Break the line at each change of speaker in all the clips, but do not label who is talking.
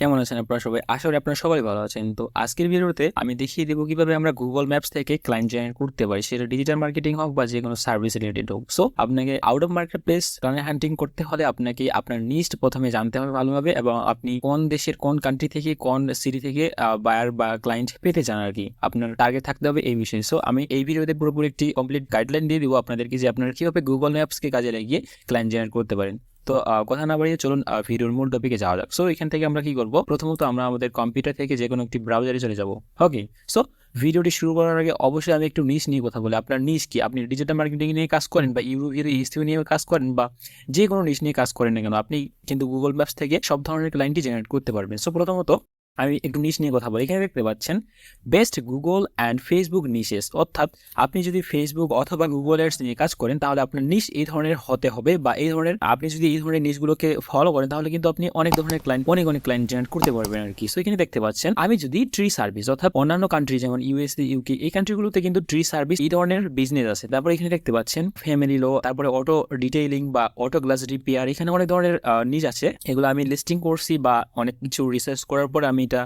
কেমন আছেন আপনারা সবাই? আশা করি আপনারা সবাই ভালো আছেন। তো আজকের ভিডিওতে আমি দেখিয়ে দেব কিভাবে আমরা গুগল ম্যাপস থেকে ক্লায়েন্ট জেনারেট করতে পারি, সেটা ডিজিটাল মার্কেটিং হোক বা যে কোনো সার্ভিস রিলেটেড হোক। সো আপনাকে out of market place client হান্টিং করতে হলে আপনাকে আপনার নিস্ট প্রথমে জানতে হবে ভালোভাবে, এবং আপনি কোন দেশের কোন কান্ট্রি থেকে কোন সিটি থেকে বায়ার বা ক্লায়েন্ট পেতে চান আর কি, আপনার টার্গেট থাকতে হবে এই বিষয়ে। সো আমি এই ভিডিওতে পুরোপুরি একটি কমপ্লিট গাইডলাইন দিয়ে দিব আপনাদেরকে যে আপনারা কিভাবে গুগল ম্যাপসকে কাজে লাগিয়ে ক্লায়েন্ট জেনারেট করতে পারেন। তো কথা না বাড়িয়ে চলুন ভিডিওর মূল টপিকে যাওয়া যাক। সো এখান থেকে আমরা কি করব, প্রথমত আমরা আমাদের কম্পিউটার থেকে যে কোনো একটি ব্রাউজারে চলে যাব। ওকে, সো ভিডিওটি শুরু করার আগে অবশ্যই আমি একটু নিশ নিয়ে কথা বলি। আপনার নিশ কি? আপনি ডিজিটাল মার্কেটিং নিয়ে কাজ করেন বা ইউটিউব নিয়ে কাজ করেন বা যে কোনো নিশ নিয়ে কাজ করেন না কেন, আপনি কিন্তু গুগল ম্যাপস থেকে সব ধরনের ক্লায়েন্টই জেনারেট করতে পারবেন। সো প্রথমত আমি একটু নিশ নিয়ে কথা বলি। এখানে দেখতে পাচ্ছেন বেস্ট গুগল অ্যান্ড ফেসবুক নিশেস, অর্থাৎ আপনি যদি ফেসবুক অথবা গুগল অ্যাডস নিয়ে কাজ করেন তাহলে আপনার নিশ এই ধরনের হতে হবে, বা এই ধরনের আপনি যদি এই ধরনের নিশগুলোকে ফলো করেন তাহলে কিন্তু আপনি অনেক ধরনের ক্লায়েন্ট অনেক ক্লায়েন্ট জেনারেট করতে পারবেন আর কি। সো এখানে দেখতে পাচ্ছেন আমি যদি ট্রি সার্ভিস, অর্থাৎ অন্যান্য কান্ট্রি যেমন ইউএসএ, ইউকে, এই কান্ট্রিগুলোতে কিন্তু ট্রি সার্ভিস এই ধরনের বিজনেস আছে। তারপরে এখানে দেখতে পাচ্ছেন ফ্যামিলি লো, তারপরে অটো ডিটেইলিং বা অটো গ্লাস রিপেয়ার, এখানে অনেক ধরনের নিশ আছে। এগুলো আমি লিস্টিং করছি বা অনেক কিছু রিসার্চ করার পর আমি এটা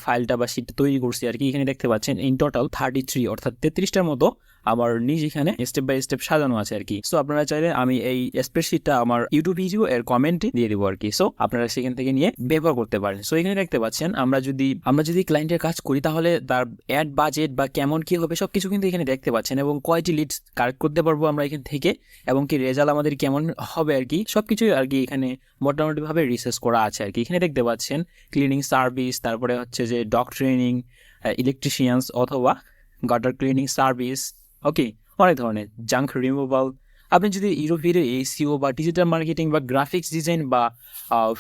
ফাইলটা বা শিটটা তৈরি করছি আর কি। এখানে দেখতে পাচ্ছেন ইন টোটাল 33 অর্থাৎ 33টার মতো আমার নিজ এখানে স্টেপ বাই স্টেপ সাজানো আছে আর কি। সো আপনারা চাইলে আমি এই স্প্রেডশিটটা আমার ইউটিউব ভিডিও এর কমেন্টে দিয়ে দেবো আর কি। সো আপনারা সেখান থেকে নিয়ে ব্যবহার করতে পারেন। সো এখানে দেখতে পাচ্ছেন আমরা যদি ক্লায়েন্টের কাজ করি তাহলে তার অ্যাড বাজেট বা কেমন কি হবে সবকিছু কিন্তু এখানে দেখতে পাচ্ছেন, এবং কয়টি লিডস কালেক্ট করতে পারবো আমরা এখান থেকে, এবং কি রেজাল্ট আমাদের কেমন হবে আর কি, সবকিছুই আর কি এখানে মোটামুটি ভাবে রিসার্চ করা আছে আর কি। এখানে দেখতে পাচ্ছেন ক্লিনিং সার্ভিস, তারপরে হচ্ছে যে ডগ ট্রেনিং, ইলেকট্রিশিয়ানস অথবা গাটার ক্লিনিং সার্ভিস, ওকে, অনেক ধরনের জাঙ্ক রিমুভাল। আপনি যদি ইউরোপের এসইও বা ডিজিটাল মার্কেটিং বা গ্রাফিক্স ডিজাইন বা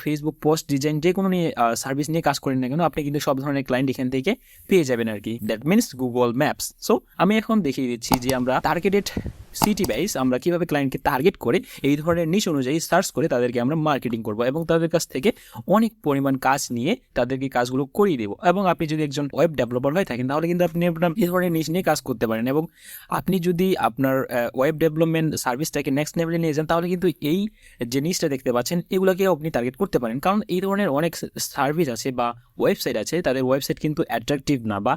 ফেসবুক পোস্ট ডিজাইন যে কোনো নিয়ে সার্ভিস নিয়ে কাজ করেন না কেন, আপনি কিন্তু সব ধরনের ক্লায়েন্ট এখান থেকে পেয়ে যাবেন আর কি। That means Google maps. So আমি এখন দেখিয়ে দিচ্ছি যে আমরা টার্গেটেড সিটি ওয়াইজ আমরা কীভাবে ক্লায়েন্টকে টার্গেট করে এই ধরনের নিশ অনুযায়ী সার্চ করে তাদেরকে আমরা মার্কেটিং করবো, এবং তাদের কাছ থেকে অনেক পরিমাণ কাজ নিয়ে তাদেরকে কাজগুলো করিয়ে দেবো। এবং আপনি যদি একজন ওয়েব ডেভেলপার হয়ে থাকেন তাহলে কিন্তু আপনি আপনার এই ধরনের নিশ নিয়ে কাজ করতে পারেন, এবং আপনি যদি আপনার ওয়েব ডেভেলপমেন্ট সার্ভিসটাকে নেক্সট লেভেলে নিয়ে যান তাহলে কিন্তু এই যে নিশটা দেখতে পাচ্ছেন এগুলোকেও আপনি টার্গেট করতে পারেন। কারণ এই ধরনের অনেক সার্ভিস আছে বা ওয়েবসাইট আছে, তাদের ওয়েবসাইট কিন্তু অ্যাট্রাকটিভ না, বা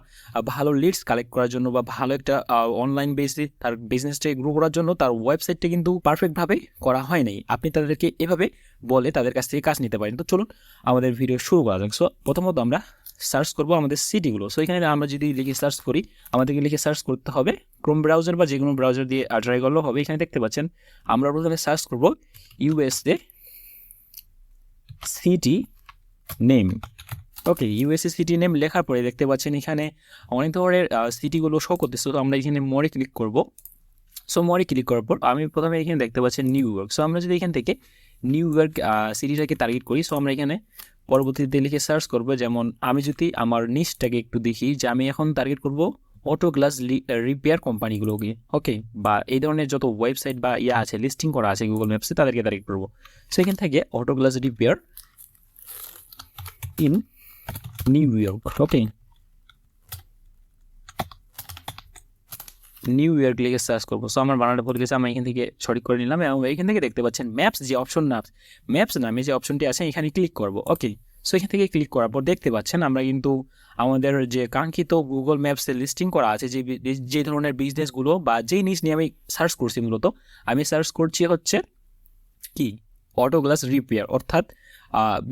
ভালো লিডস কালেক্ট করার জন্য বা ভালো একটা অনলাইন বেসে তার বিজনেসটাকে গ্রো করার জন্য তার ওয়েবসাইটটা কিন্তু পারফেক্টভাবে করা হয় নাই। আপনি তাদেরকে এভাবে বলে তাদের কাছ থেকে কাজ নিতে পারেন। তো চলুন আমাদের ভিডিও শুরু করা যাক। সো প্রথমত আমরা সার্চ করবো আমাদের সিটিগুলো। সো এখানে আমরা যদি লিখে সার্চ করি, আমাদেরকে লিখে সার্চ করতে হবে ক্রোম ব্রাউজার বা যে কোনো ব্রাউজার দিয়ে ট্রাই করলেও হবে। এখানে দেখতে পাচ্ছেন আমরা প্রথমে সার্চ করবো ইউএসএ সিটি নেম। ওকে, ইউএসএ সিটি নেম লেখার পরে দেখতে পাচ্ছেন এখানে অনেক ধরনের সিটিগুলো শো করতেছে। তো আমরা এখানে মোরে ক্লিক করবো। সো মোরে ক্লিক করার পর আমি প্রথমে এখানে দেখতে পাচ্ছি নিউ ইয়র্ক। সো আমরা যদি এখান থেকে নিউ ইয়র্ক সিটিটাকে টার্গেট করি, সো আমরা এখানে পরবর্তীতে লিখে সার্চ করবো। যেমন আমি যদি আমার নিশটাকে একটু দেখি যে আমি এখন টার্গেট করবো অটো গ্লাস রিপেয়ার কোম্পানিগুলোকে, ওকে, বা এই ধরনের যত ওয়েবসাইট বা ইয়া আছে লিস্টিং করা আছে গুগল ম্যাপসে তাদেরকে টার্গেট করবো। সো এখান থেকে auto glass repair in new York, okay, new York লিখে সার্চ করবো। সো আমার বানানটা ভুলে গেছে, আমি এখান থেকে সঠিক করে নিলাম, এবং এখান থেকে দেখতে পাচ্ছেন ম্যাপস যে অপশন ম্যাপস নামে যে অপশনটি আছে এখানে ক্লিক করবো। ওকে, সো এখান থেকে ক্লিক করার পর দেখতে পাচ্ছেন আমরা কিন্তু আমাদের যে কাঙ্ক্ষিত গুগল ম্যাপসে লিস্টিং করা আছে যে ধরনের বিজনেসগুলো বা যেই নিশ নিয়ে আমি সার্চ করছি, মূলত আমি সার্চ করছি হচ্ছে কি অটো গ্লাস রিপেয়ার, অর্থাৎ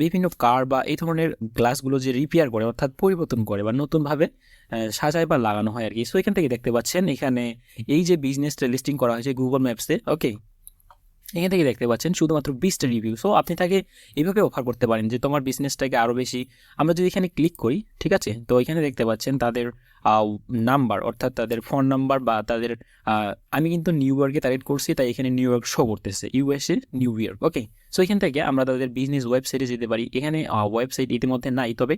বিভিন্ন কার বা এই ধরনের গ্লাসগুলো যে রিপেয়ার করে, অর্থাৎ পরিবর্তন করে বা নতুনভাবে সাজায় বা লাগানো হয় আর কি। সো এখান থেকে দেখতে পাচ্ছেন এখানে এই যে বিজনেসটা লিস্টিং করা হয়েছে গুগল ম্যাপসে, ওকে, এখান থেকে দেখতে পাচ্ছেন শুধুমাত্র 20টা রিভিউ। সো আপনি তাকে এইভাবে অফার করতে পারেন যে তোমার বিজনেসটাকে আরও বেশি। আমরা যদি এখানে ক্লিক করি, ঠিক আছে, তো এখানে দেখতে পাচ্ছেন তাদের নাম্বার, অর্থাৎ তাদের ফোন নাম্বার বা তাদের আমি কিন্তু নিউ ইয়র্কে টার্গেট করছি তাই এখানে নিউ ইয়র্ক শো করতেছে, ইউএসএ নিউ ইয়র্ক, ওকে। সো এখান থেকে আমরা তাদের বিজনেস ওয়েবসাইটে যেতে পারি। এখানে ওয়েবসাইট ইতিমধ্যে নাই, তবে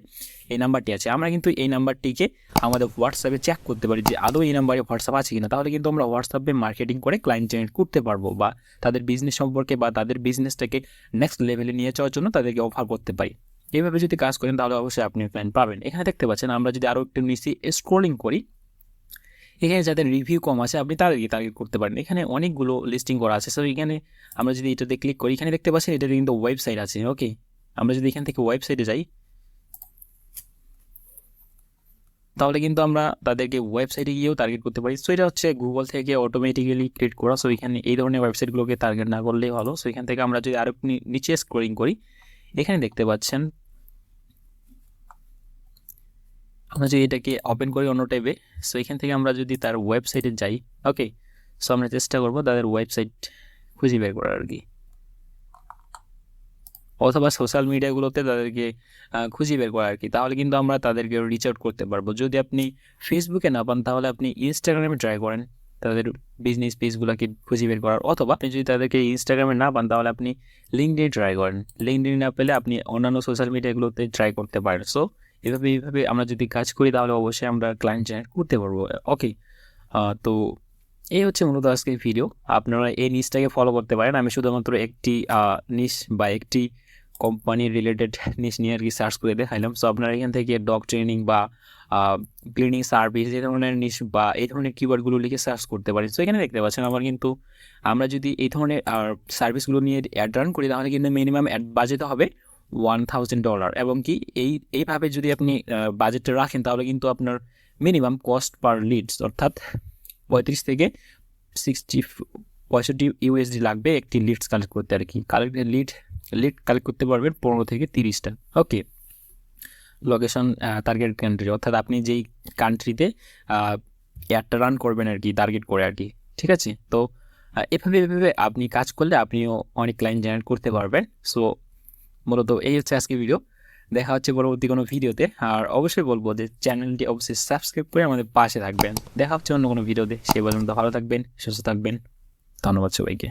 এই নাম্বারটি আছে। আমরা কিন্তু এই নাম্বারটিকে আমাদের হোয়াটসঅ্যাপে চেক করতে পারি যে আদৌ এই নাম্বারে হোয়াটসঅ্যাপ আছে কিনা, তাহলে কিন্তু আমরা হোয়াটসঅ্যাপে মার্কেটিং করে ক্লায়েন্ট জেনারেট করতে পারবো, বা তাদের বিজনেস সম্পর্কে বা তাদের বিজনেসটাকে নেক্সট লেভেলে নিয়ে যাওয়ার জন্য তাদেরকে অফার করতে পারি। এইভাবে যদি কাজ করেন তাহলে অবশ্যই আপনি ক্লায়েন্ট পাবেন। এখানে দেখতে পাচ্ছেন আমরা যদি আরও একটু নিচে স্ক্রলিং করি, এখানে যাদের রিভিউ কম আছে আপনি তাদেরকে টার্গেট করতে পারেন। এখানে অনেকগুলো লিস্টিং করা আছে। সো এখানে আমরা যদি এটাতে ক্লিক করি, এখানে দেখতে পাচ্ছেন এটাতে কিন্তু ওয়েবসাইট আছে, ওকে। আমরা যদি এখান থেকে ওয়েবসাইটে যাই, তাহলে কিন্তু আমরা তাদেরকে ওয়েবসাইটে গিয়েও টার্গেট করতে পারি। সো এটা হচ্ছে গুগল থেকে অটোমেটিক্যালি ক্রিয়েট করা। সো এখানে এই ধরনের ওয়েবসাইটগুলোকে টার্গেট না করলেই ভালো। সো এখান থেকে আমরা যদি আরও নিচে স্ক্রলিং করি, এখানে দেখতে পাচ্ছেন, আমরা যদি এটাকে ওপেন করি অন্য ট্যাবে, সো এখান থেকে আমরা যদি তার ওয়েবসাইটে যাই, ওকে, সো আমরা চেষ্টা করবো তাদের ওয়েবসাইট খুঁজে বের করার আর কি, অথবা সোশ্যাল মিডিয়াগুলোতে তাদেরকে খুঁজে বের করা আর কি। তাহলে কিন্তু আমরা তাদেরকে রিচ আউট করতে পারবো। যদি আপনি ফেসবুকে না পান তাহলে আপনি ইনস্টাগ্রামে ট্রাই করেন তাদের বিজনেস পেজগুলোকে খুঁজে বের করার, অথবা আপনি যদি তাদেরকে ইনস্টাগ্রামে না পান তাহলে আপনি লিঙ্কডইনে ট্রাই করেন। লিঙ্কডইনে না পেলে আপনি অন্যান্য সোশ্যাল মিডিয়াগুলোতে ট্রাই করতে পারেন। সো এইভাবে আমরা যদি কাজ করি তাহলে অবশ্যই আমরা ক্লায়েন্ট জেনারেট করতে পারবো। ওকে, তো এই হচ্ছে মূলত আজকের ভিডিও। আপনারা এই নিশটাকে ফলো করতে পারেন। আমি শুধুমাত্র একটি নিশ বা একটি কোম্পানি রিলেটেড নিশ নিয়ে আর কি সার্চ করে দেখাইলাম। সো আপনারা এখান থেকে ডগ ট্রেনিং বা ক্লিনিং সার্ভিস এই ধরনের নিশ বা এই ধরনের কিওয়ার্ডগুলো লিখে সার্চ করতে পারেন। সো এখানে দেখতে পাচ্ছেন আমার কিন্তু আমরা যদি এই ধরনের সার্ভিসগুলো নিয়ে অ্যাড রান করি তাহলে কিন্তু মিনিমাম অ্যাড বাজেট হবে $1000, এবং কি এইভাবে যদি আপনি বাজেটটা রাখেন তাহলে কিন্তু আপনার মিনিমাম কস্ট পার লিডস অর্থাৎ 35 থেকে 65 ইউএসডি লাগবে একটি লিডস কালেক্ট করতে আর কি। লিড কালেক্ট করতে পারবেন 15 থেকে 30টা। ওকে, লোকেশন টার্গেট কান্ট্রি, অর্থাৎ আপনি যেই কান্ট্রিতে অ্যাডটা রান করবেন আর কি, টার্গেট করে আর কি। ঠিক আছে, তো এভাবে আপনি কাজ করলে আপনিও অনেক ক্লায়েন্ট জেনারেট করতে পারবেন। সো মূলত এই হচ্ছে আজকে ভিডিও। দেখা হচ্ছে পরবর্তী কোনো ভিডিওতে। আর অবশ্যই বলবো যে চ্যানেলটি অবশ্যই সাবস্ক্রাইব করে আমাদের পাশে থাকবেন। দেখা হচ্ছে অন্য কোনো ভিডিওতে। সে পর্যন্ত ভালো থাকবেন, সুস্থ থাকবেন। ধন্যবাদ সবাইকে।